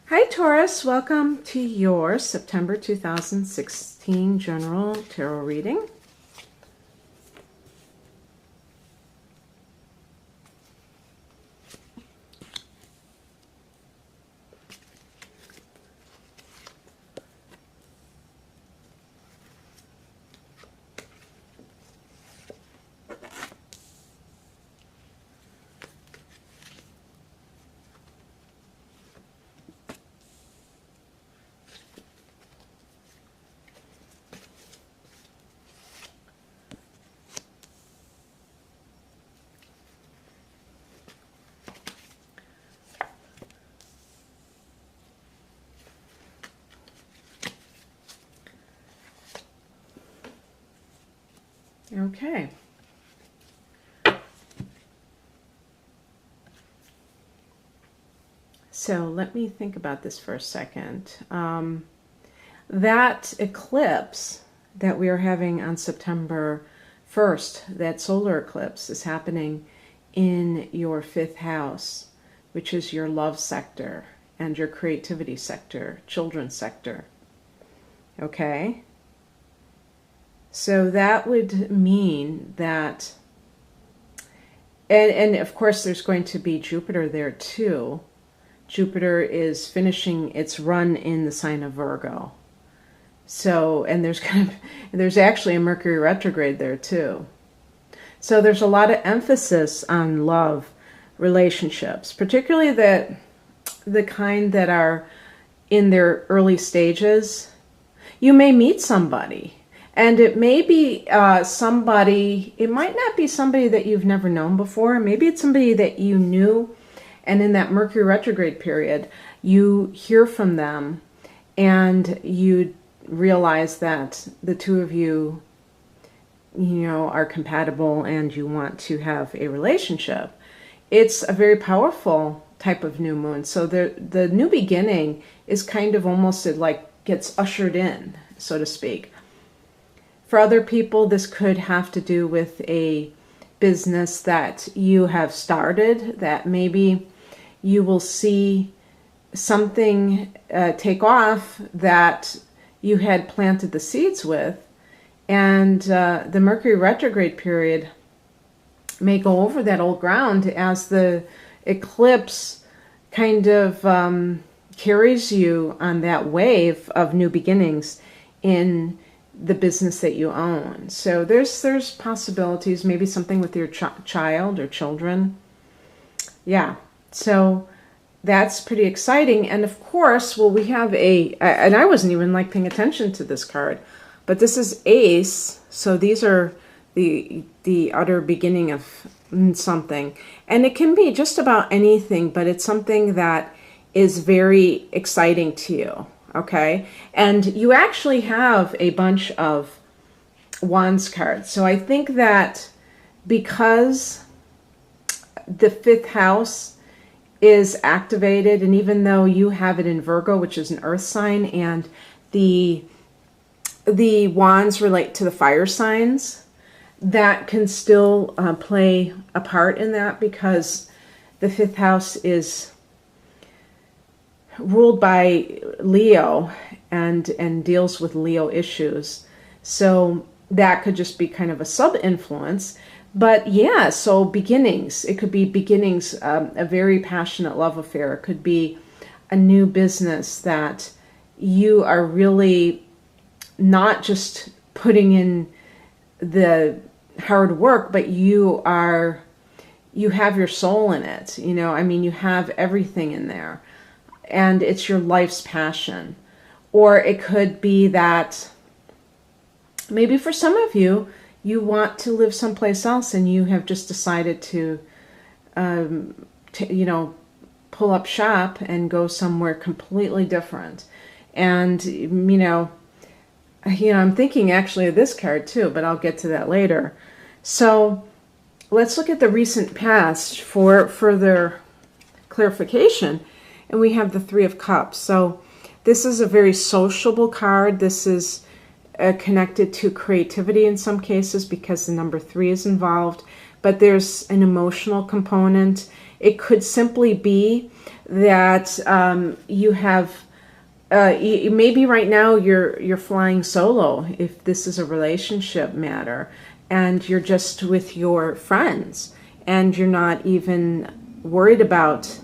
Hi Taurus, welcome to your September 2016 general tarot reading. Okay. So let me think about this for a second. That eclipse that we are having on September 1st, that solar eclipse, is happening in your fifth house, which is your love sector and your creativity sector, children's sector. Okay? So that would mean that, and of course there's going to be Jupiter there too. Jupiter is finishing its run in the sign of Virgo. So, and there's actually a Mercury retrograde there too. So there's a lot of emphasis on love relationships, particularly the kind that are in their early stages. You may meet somebody. And it may be somebody, it might not be somebody that you've never known before. Maybe it's somebody that you knew, and in that Mercury retrograde period, you hear from them and you realize that the two of you, are compatible and you want to have a relationship. It's a very powerful type of new moon. So the new beginning is kind of almost like gets ushered in, so to speak. For other people, this could have to do with a business that you have started, that maybe you will see something take off that you had planted the seeds with, and the Mercury retrograde period may go over that old ground as the eclipse kind of carries you on that wave of new beginnings in the business that you own. So there's possibilities, maybe something with your child or children. Yeah, so that's pretty exciting. And of course, well, we have and I wasn't even paying attention to this card, but this is Ace. So these are the utter beginning of something. And it can be just about anything, but it's something that is very exciting to you. Okay, and you actually have a bunch of Wands cards. So I think that because the fifth house is activated, and even though you have it in Virgo, which is an earth sign, and the Wands relate to the fire signs, that can still play a part in that, because the fifth house is ruled by Leo and deals with Leo issues. So that could just be kind of a sub-influence. But yeah, so beginnings. It could be beginnings, a very passionate love affair. It could be a new business that you are really not just putting in the hard work, but you have your soul in it. You have everything in there. And it's your life's passion. Or it could be that maybe for some of you, you want to live someplace else and you have just decided to pull up shop and go somewhere completely different. And, I'm thinking actually of this card too, but I'll get to that later. So let's look at the recent past for further clarification. And we have the Three of Cups. So this is a very sociable card. This is connected to creativity in some cases because the number 3 is involved. but there's an emotional component. It could simply be that you have maybe right now you're flying solo if this is a relationship matter, and you're just with your friends and you're not even worried about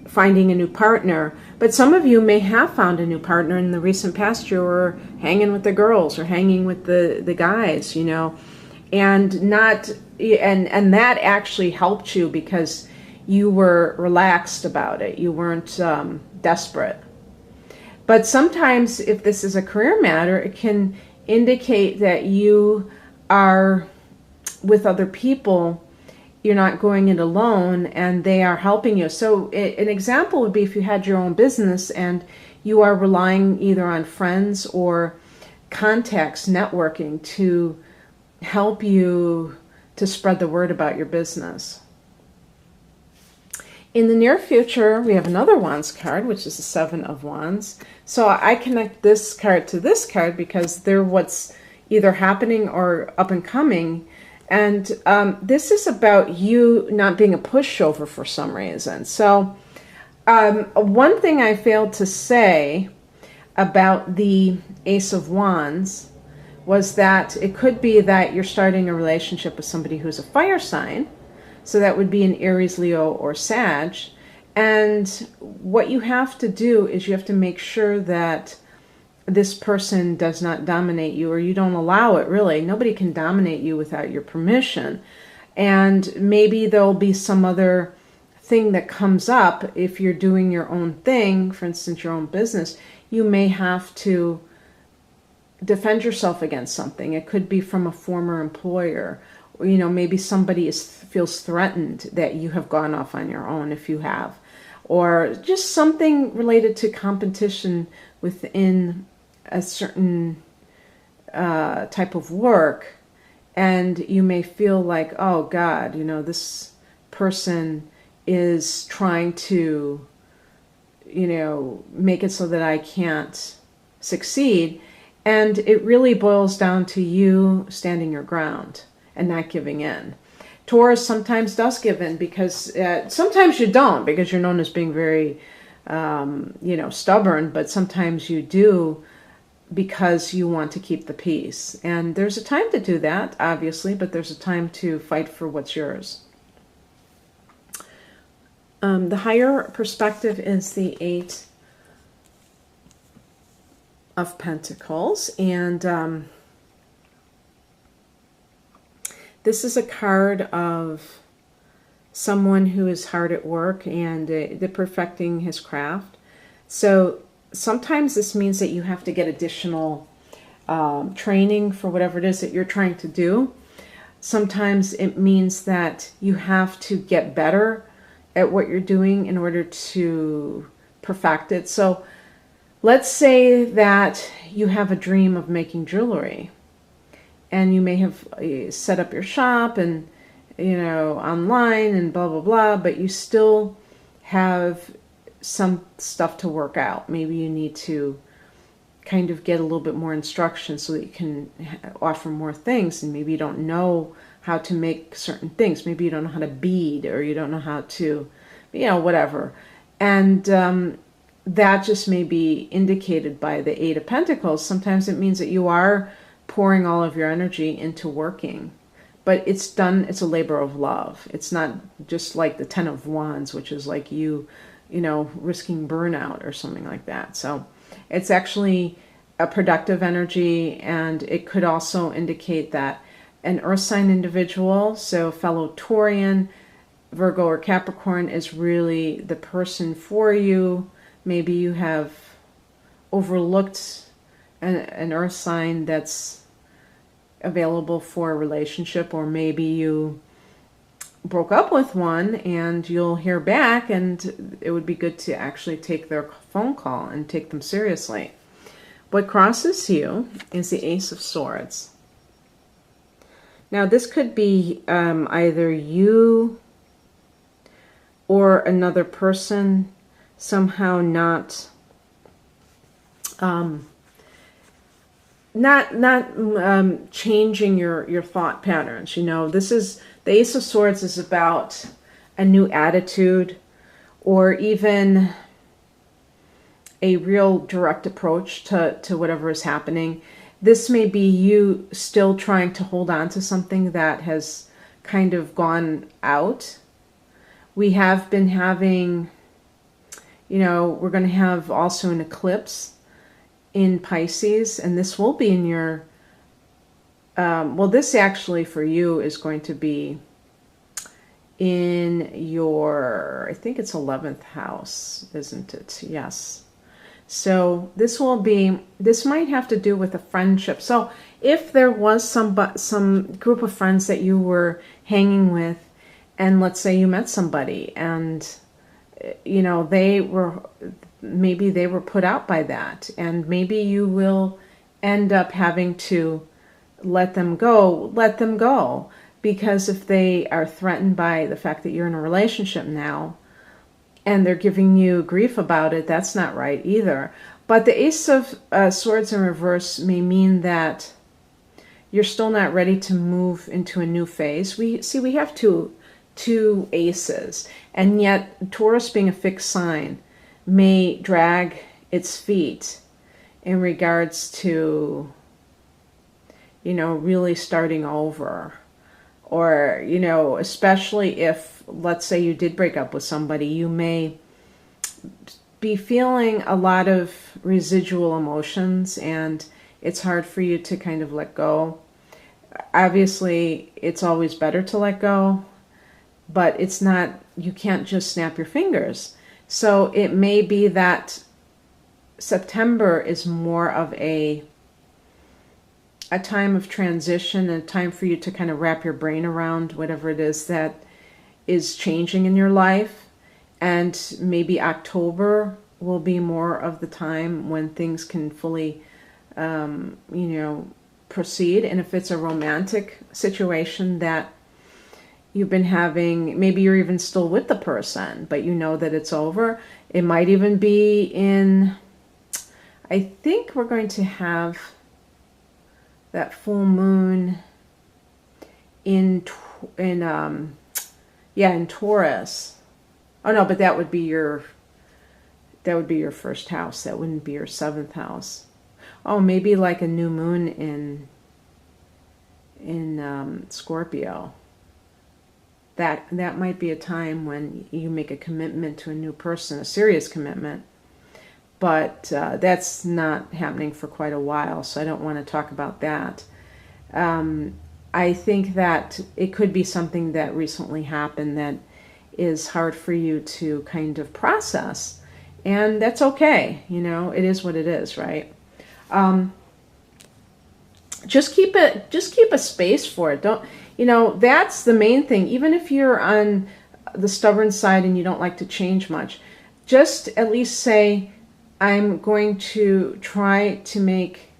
finding a new partner. But some of you may have found a new partner in the recent past. You were hanging with the girls or hanging with the guys, you know, and not and that actually helped you because you were relaxed about it. You weren't desperate. But sometimes if this is a career matter, it can indicate that you are with other people. You're not going it alone, and they are helping you. So an example would be if you had your own business and you are relying either on friends or contacts, networking, to help you to spread the word about your business. In the near future, we have another Wands card, which is the Seven of Wands. So I connect this card to this card because they're what's either happening or up and coming. And this is about you not being a pushover for some reason. So one thing I failed to say about the Ace of Wands was that it could be that you're starting a relationship with somebody who's a fire sign. So that would be an Aries, Leo, or Sag. And what you have to do is you have to make sure that this person does not dominate you, or you don't allow it, really. Nobody can dominate you without your permission. And maybe there'll be some other thing that comes up if you're doing your own thing, for instance, your own business. You may have to defend yourself against something. It could be from a former employer. Or, you know, maybe somebody feels threatened that you have gone off on your own, if you have. Or just something related to competition within a certain type of work, and you may feel like, oh God, you know, this person is trying to, you know, make it so that I can't succeed. And it really boils down to you standing your ground and not giving in. Taurus sometimes does give in because sometimes you don't, because you're known as being very, you know, stubborn, but sometimes you do because you want to keep the peace. And there's a time to do that, obviously, but there's a time to fight for what's yours. The higher perspective is the Eight of Pentacles, and this is a card of someone who is hard at work and they're perfecting his craft. So sometimes this means that you have to get additional training for whatever it is that you're trying to do. Sometimes it means that you have to get better at what you're doing in order to perfect it. So let's say that you have a dream of making jewelry, and you may have set up your shop and, you know, online and blah, blah, blah, but you still have some stuff to work out. Maybe you need to kind of get a little bit more instruction so that you can offer more things, and maybe you don't know how to make certain things. Maybe you don't know how to bead, or you don't know how to, you know, whatever. And that just may be indicated by the Eight of Pentacles. Sometimes it means that you are pouring all of your energy into working, but it's a labor of love. It's not just like the Ten of Wands, which is like you know, risking burnout or something like that. So it's actually a productive energy, and it could also indicate that an earth sign individual, so fellow Taurian, Virgo, or Capricorn, is really the person for you. Maybe you have overlooked an earth sign that's available for a relationship, or maybe you broke up with one and you'll hear back, and it would be good to actually take their phone call and take them seriously. What crosses you is the Ace of Swords. Now this could be either you or another person somehow not not changing your thought patterns. You know, this is the Ace of Swords is about a new attitude, or even a real direct approach to whatever is happening. This may be you still trying to hold on to something that has kind of gone out. We have been having, you know, we're going to have also an eclipse in Pisces, and this will be in your, well, this actually for you is going to be in your, I think it's 11th house, isn't it? Yes. So this might have to do with a friendship. So if there was some group of friends that you were hanging with, and let's say you met somebody and, you know, maybe they were put out by that, and maybe you will end up having to let them go, because if they are threatened by the fact that you're in a relationship now, and they're giving you grief about it, that's not right either. But the Ace of Swords in reverse may mean that you're still not ready to move into a new phase. We have two aces, and yet Taurus, being a fixed sign, may drag its feet in regards to, you know, really starting over. Or, you know, especially if, let's say you did break up with somebody, you may be feeling a lot of residual emotions, and it's hard for you to kind of let go. Obviously, it's always better to let go, but it's not, you can't just snap your fingers. So it may be that September is more of a time of transition, a time for you to kind of wrap your brain around whatever it is that is changing in your life. And maybe October will be more of the time when things can fully, you know, proceed. And if it's a romantic situation that you've been having, maybe you're even still with the person, but you know that it's over. It might even be in, I think we're going to have that full moon in Taurus. Oh no, but that would be your first house. That wouldn't be your 7th house. Oh, maybe like a new moon in Scorpio. That might be a time when you make a commitment to a new person, a serious commitment. But that's not happening for quite a while, so I don't want to talk about that. I think that it could be something that recently happened that is hard for you to kind of process, and that's okay. You know, it is what it is, right? Just keep a space for it. Don't, you know, that's the main thing. Even if you're on the stubborn side and you don't like to change much, just at least say, I'm going to try to make,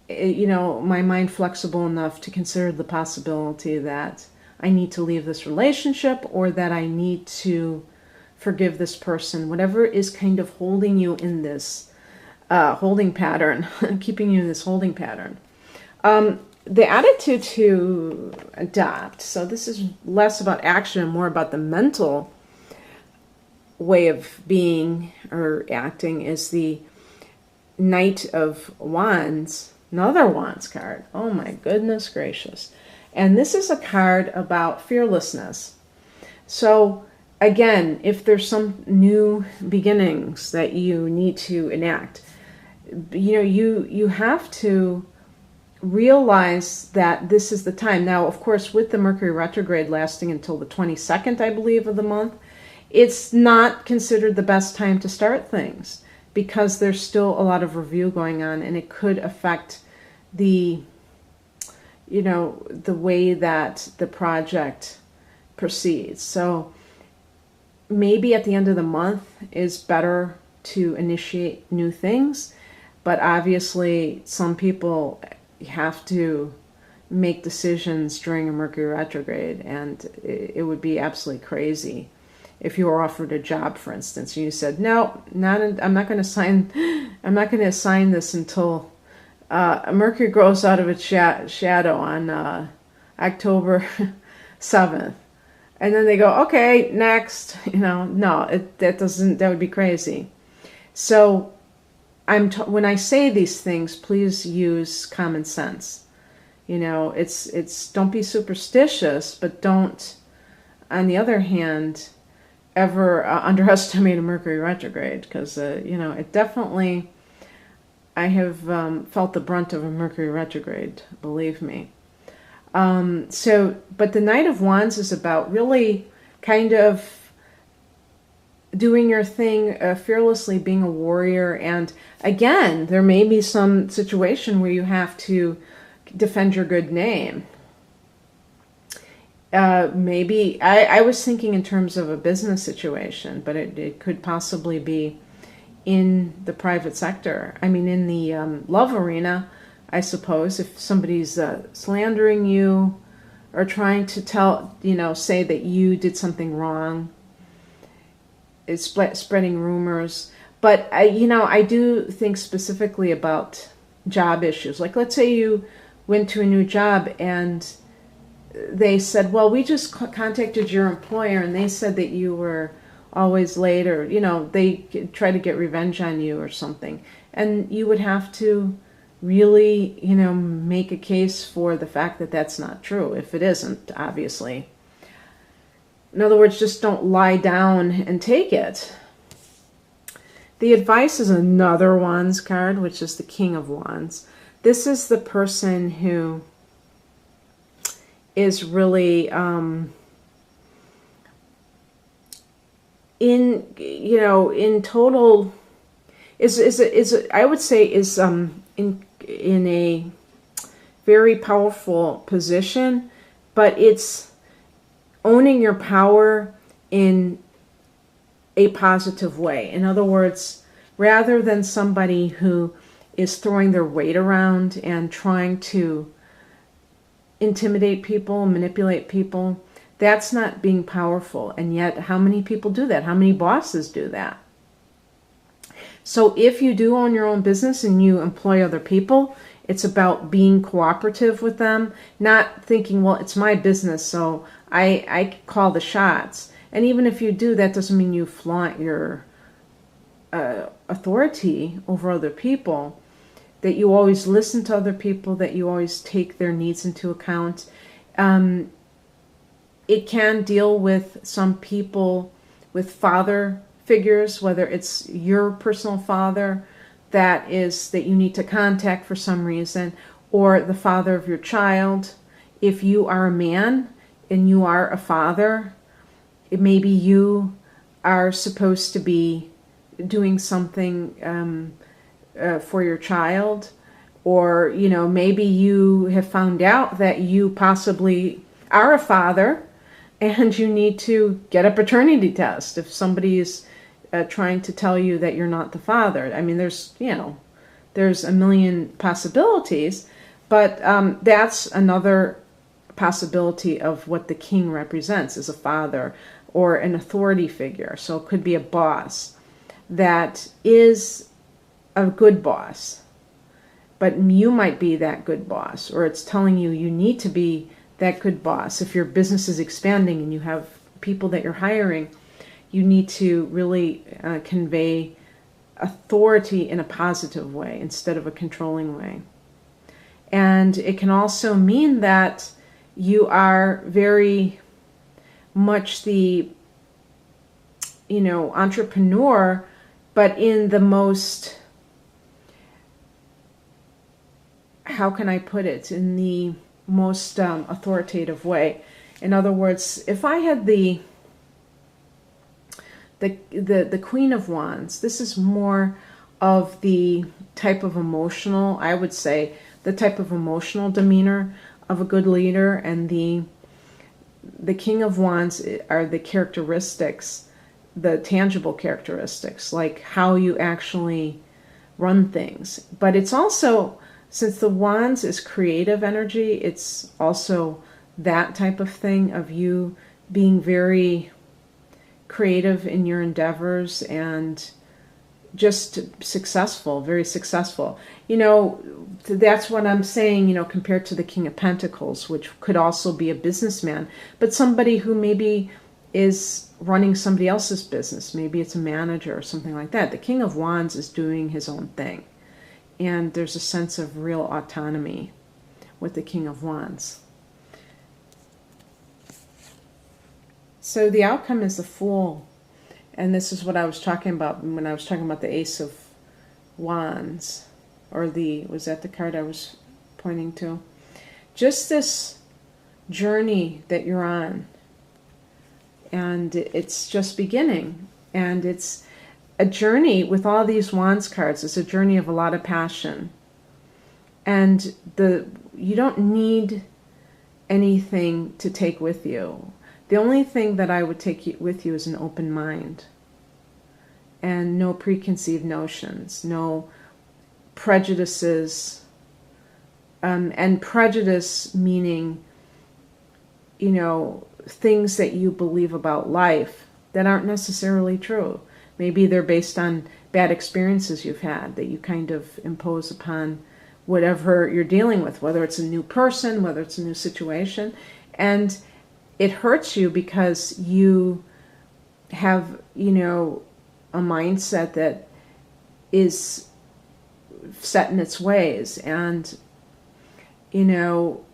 you know, my mind flexible enough to consider the possibility that I need to leave this relationship, or that I need to forgive this person, whatever is kind of holding you in this holding pattern, keeping you in this holding pattern. The attitude to adopt, so this is less about action and more about the mental way of being or acting, is the Knight of Wands, another Wands card. Oh my goodness gracious. And this is a card about fearlessness. So again, if there's some new beginnings that you need to enact, you know, you have to realize that this is the time. Now, of course, with the Mercury retrograde lasting until the 22nd, I believe, of the month, it's not considered the best time to start things, because there's still a lot of review going on, and it could affect the, you know, the way that the project proceeds. So maybe at the end of the month is better to initiate new things, but obviously some people have to make decisions during a Mercury retrograde, and it would be absolutely crazy if you were offered a job, for instance, and you said, no, I'm not going to sign this until Mercury grows out of its shadow on October 7th. And then they go, okay, next. No, that would be crazy. So when I say these things, please use common sense. It's don't be superstitious, but don't, on the other hand, ever underestimate a Mercury retrograde, because it definitely, I have felt the brunt of a Mercury retrograde, believe me. But the Knight of Wands is about really kind of doing your thing fearlessly, being a warrior. And again, there may be some situation where you have to defend your good name. Maybe, I was thinking in terms of a business situation, but it could possibly be in the private sector. I mean, in the love arena, I suppose, if somebody's slandering you or trying to say that you did something wrong, it's spreading rumors. But I do think specifically about job issues. Like, let's say you went to a new job and they said, well, we just contacted your employer and they said that you were always late, or they try to get revenge on you or something, and you would have to really make a case for the fact that that's not true, if it isn't, obviously. In other words, just don't lie down and take it. The advice is another Wands card, which is the King of Wands. This is the person who is really in total I would say is in a very powerful position, but it's owning your power in a positive way. In other words, rather than somebody who is throwing their weight around and trying to intimidate people, manipulate people, that's not being powerful. And yet, how many people do that? How many bosses do that? So if you do own your own business and you employ other people, it's about being cooperative with them, not thinking, well, it's my business, so I call the shots. And even if you do, that doesn't mean you flaunt your authority over other people, that you always listen to other people, that you always take their needs into account. It can deal with some people with father figures, whether it's your personal father that you need to contact for some reason, or the father of your child. If you are a man and you are a father, maybe you are supposed to be doing something for your child, or maybe you have found out that you possibly are a father and you need to get a paternity test if somebody is trying to tell you that you're not the father. I mean, there's a million possibilities, but that's another possibility of what the king represents as a father or an authority figure. So it could be a boss that is a good boss, but you might be that good boss, or it's telling you need to be that good boss. If your business is expanding and you have people that you're hiring, you need to really convey authority in a positive way instead of a controlling way. And it can also mean that you are very much the entrepreneur, but in the most, how can I put it, in the most authoritative way. In other words, if I had the Queen of Wands, this is more of the type of emotional, I would say, the type of emotional demeanor of a good leader, and the King of Wands are the characteristics, the tangible characteristics, like how you actually run things. But it's also, since the Wands is creative energy, it's also that type of thing of you being very creative in your endeavors and just successful, very successful. You know, that's what I'm saying, you know, compared to the King of Pentacles, which could also be a businessman, but somebody who maybe is running somebody else's business. Maybe it's a manager or something like that. The King of Wands is doing his own thing. And there's a sense of real autonomy with the King of Wands. So the outcome is the Fool. And this is what I was talking about when I was talking about the Ace of Wands. Or was that the card I was pointing to? Just this journey that you're on. And it's just beginning. And it's a journey with all these Wands cards. It's a journey of a lot of passion. And you don't need anything to take with you. The only thing that I would take with you is an open mind. And no preconceived notions. No prejudices. And prejudice meaning, you know, things that you believe about life that aren't necessarily true. Maybe they're based on bad experiences you've had that you kind of impose upon whatever you're dealing with, whether it's a new person, whether it's a new situation. And it hurts you because you have, you know, a mindset that is set in its ways. And, you know,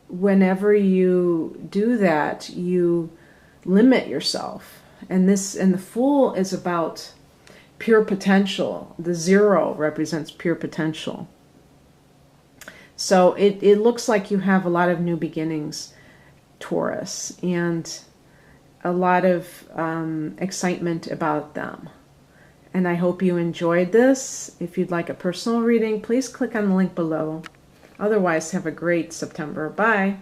whenever you do that, you limit yourself. And the Fool is about pure potential. The 0 represents pure potential. So it looks like you have a lot of new beginnings, Taurus, and a lot of excitement about them. And I hope you enjoyed this. If you'd like a personal reading, please click on the link below. Otherwise, have a great September. Bye.